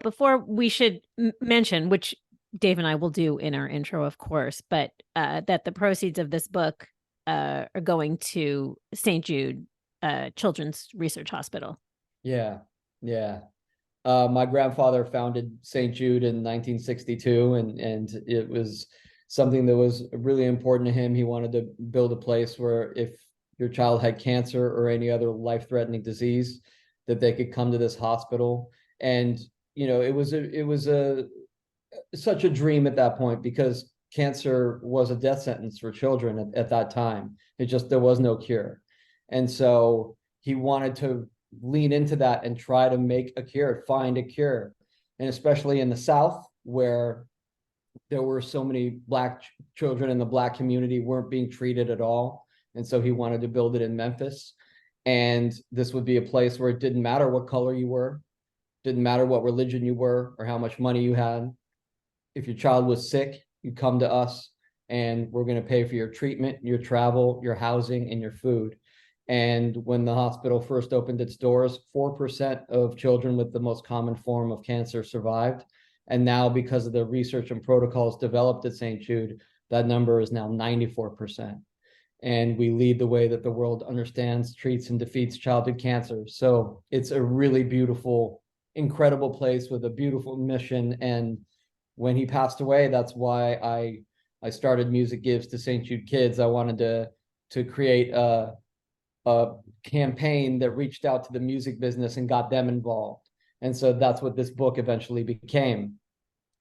before we should mention, which Dave and I will do in our intro, of course, but that the proceeds of this book are going to St. Jude Children's Research Hospital. Yeah, yeah. My grandfather founded St. Jude in 1962, and it was something that was really important to him. He wanted to build a place where if your child had cancer or any other life-threatening disease, that they could come to this hospital. And it was such a dream at that point, because cancer was a death sentence for children at that time. There was no cure. And so he wanted to lean into that and try to make a cure, find a cure. And especially in the South, where there were so many Black children in the Black community weren't being treated at all. And so he wanted to build it in Memphis. And this would be a place where it didn't matter what color you were, didn't matter what religion you were or how much money you had. If your child was sick, you come to us and we're going to pay for your treatment, your travel, your housing, and your food. And when the hospital first opened its doors, 4% of children with the most common form of cancer survived. And now, because of the research and protocols developed at St. Jude, that number is now 94%. And we lead the way that the world understands, treats, and defeats childhood cancer. So it's a really beautiful, incredible place with a beautiful mission. And when he passed away, that's why I started Music Gives to St. Jude Kids. I wanted to create a campaign that reached out to the music business and got them involved. And so that's what this book eventually became.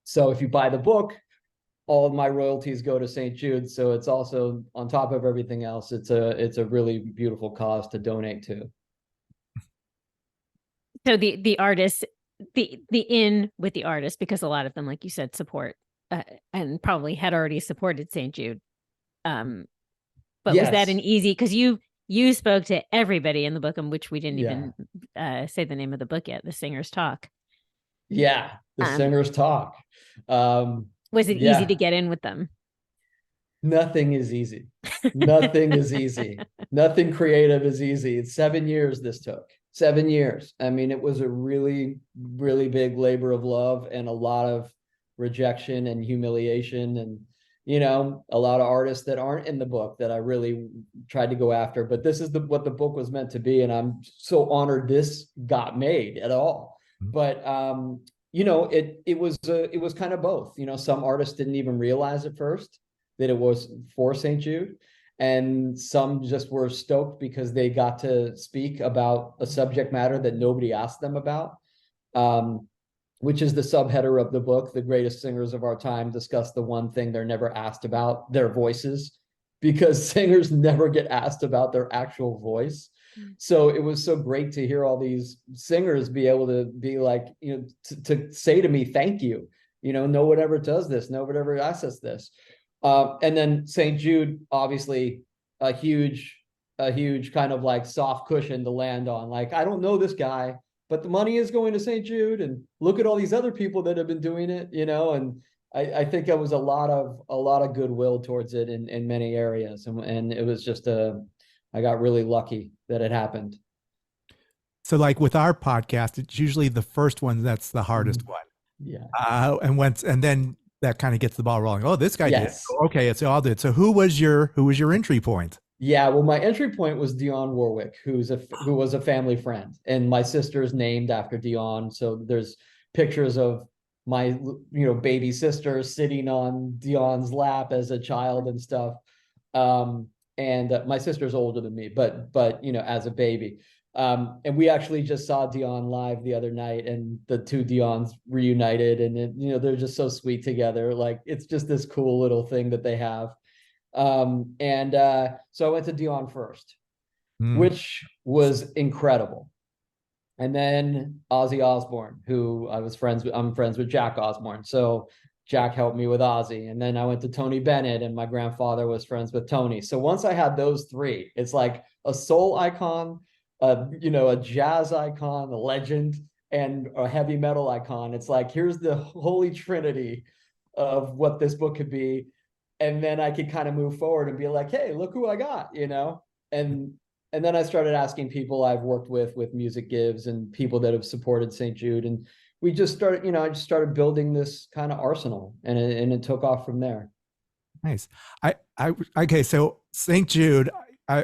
So if you buy the book, all of my royalties go to St. Jude. So it's also, on top of everything else, it's a really beautiful cause to donate to. So the artists, the in with the artists, because a lot of them, like you said, support and probably had already supported St. Jude. But yes. Was that an easy, because you spoke to everybody in the book, in which we didn't even say the name of the book yet, The Singer's Talk. Yeah, The Singer's Talk. Was it easy to get in with them? Nothing is easy. Nothing is easy. Nothing creative is easy. It's 7 years this took. 7 years. I mean, it was a really, really big labor of love and a lot of rejection and humiliation, and a lot of artists that aren't in the book that I really tried to go after. But this is what the book was meant to be, and I'm so honored this got made at all. But it was kind of both. Some artists didn't even realize at first that it was for St. Jude, and some just were stoked because they got to speak about a subject matter that nobody asked them about. Which is the subheader of the book. The greatest singers of our time discuss the one thing they're never asked about, their voices, because singers never get asked about their actual voice. So it was so great to hear all these singers be able to be like, to say to me, thank you. No one ever does this. No one ever asks us this. And then St. Jude, obviously a huge kind of like soft cushion to land on. Like, I don't know this guy, but the money is going to St. Jude, and look at all these other people that have been doing it, and I think it was a lot of goodwill towards it in many areas. And it was just I got really lucky that it happened. So like with our podcast, it's usually the first one that's the hardest one. Yeah. And then that kind of gets the ball rolling. Oh, this guy yes. did. Okay, it's all did. So who was your entry point? Yeah, well, my entry point was Dionne Warwick, who was a family friend, and my sister's named after Dionne. So there's pictures of my baby sister sitting on Dionne's lap as a child and stuff. And my sister's older than me, but as a baby. And we actually just saw Dionne live the other night, and the two Dionnes reunited, and they're just so sweet together. Like, it's just this cool little thing that they have. So I went to Dionne first, which was incredible. And then Ozzy Osbourne, who I'm friends with Jack Osbourne. So Jack helped me with Ozzy. And then I went to Tony Bennett, and my grandfather was friends with Tony. So once I had those three, it's like a soul icon, a jazz icon, a legend, and a heavy metal icon. It's like, here's the holy trinity of what this book could be. And then I could kind of move forward and be like, hey, look who I got, And then I started asking people I've worked with Music Gives, and people that have supported St. Jude. And we just started, I just started building this kind of arsenal, and it took off from there. Nice. Okay. So St. Jude,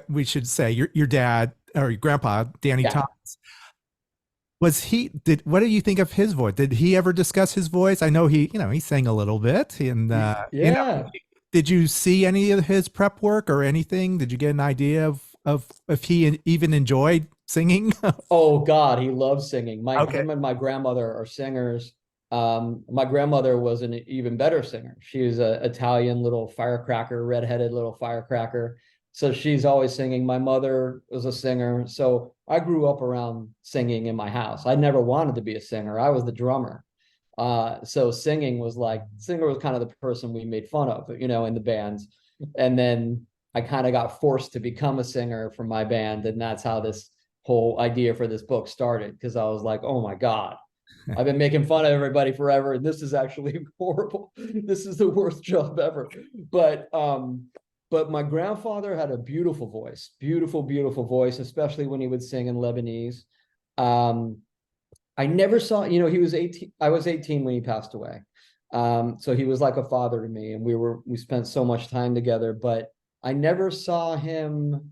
we should say your dad or your grandpa, Danny Thomas, what do you think of his voice? Did he ever discuss his voice? I know he sang a little bit, and did you see any of his prep work or anything? Did you get an idea of if he even enjoyed singing? Oh God, he loves singing. Him and my grandmother are singers. My grandmother was an even better singer. She was an Italian little firecracker, redheaded little firecracker. So she's always singing. My mother was a singer. So I grew up around singing in my house. I never wanted to be a singer. I was the drummer. So singer was kind of the person we made fun of, in the bands. And then I kind of got forced to become a singer for my band. And that's how this whole idea for this book started. Because I was like, oh my God, I've been making fun of everybody forever, and this is actually horrible. This is the worst job ever. But my grandfather had a beautiful voice, beautiful voice, especially when he would sing in Lebanese. I never saw, he was 18. I was 18 when he passed away. So he was like a father to me, and we spent so much time together, but I never saw him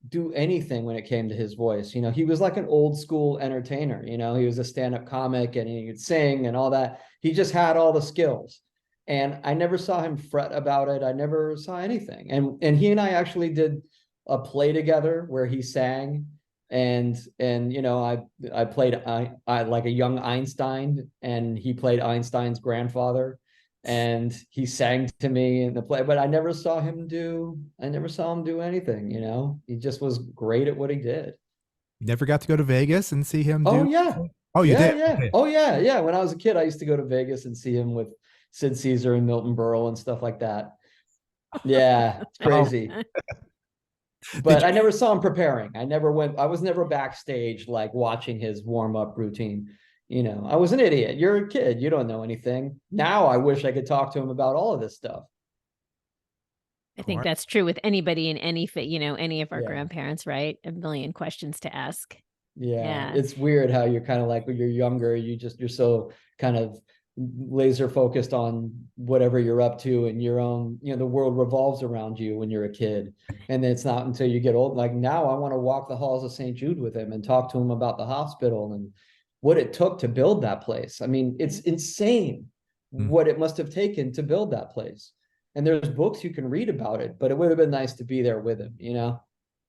do anything when it came to his voice. He was like an old school entertainer. He was a stand-up comic, and he could sing and all that. He just had all the skills, and I never saw him fret about it. I never saw anything. And he and I actually did a play together where he sang, and I played I like a young Einstein, and he played Einstein's grandfather, and he sang to me in the play, but I never saw him do anything. He just was great at what he did. Never got to go to Vegas and see him Oh do. yeah. Oh, you did? Yeah. Okay. Oh yeah. When I was a kid, I used to go to Vegas and see him with Sid Caesar and Milton Berle and stuff like that. Yeah, it's crazy. But I never saw him preparing. I was never backstage like watching his warm-up routine. I was an idiot. You're a kid. You don't know anything. Now I wish I could talk to him about all of this stuff. I think that's true with anybody in any of our grandparents, right? A million questions to ask. Yeah. It's weird how you're kind of like, when you're younger, you're so kind of laser focused on whatever you're up to, and your own, the world revolves around you when you're a kid. And then it's not until you get old. Like now I want to walk the halls of St. Jude with him and talk to him about the hospital and what it took to build that place. I mean, it's insane what it must have taken to build that place. And there's books you can read about it, but it would have been nice to be there with him,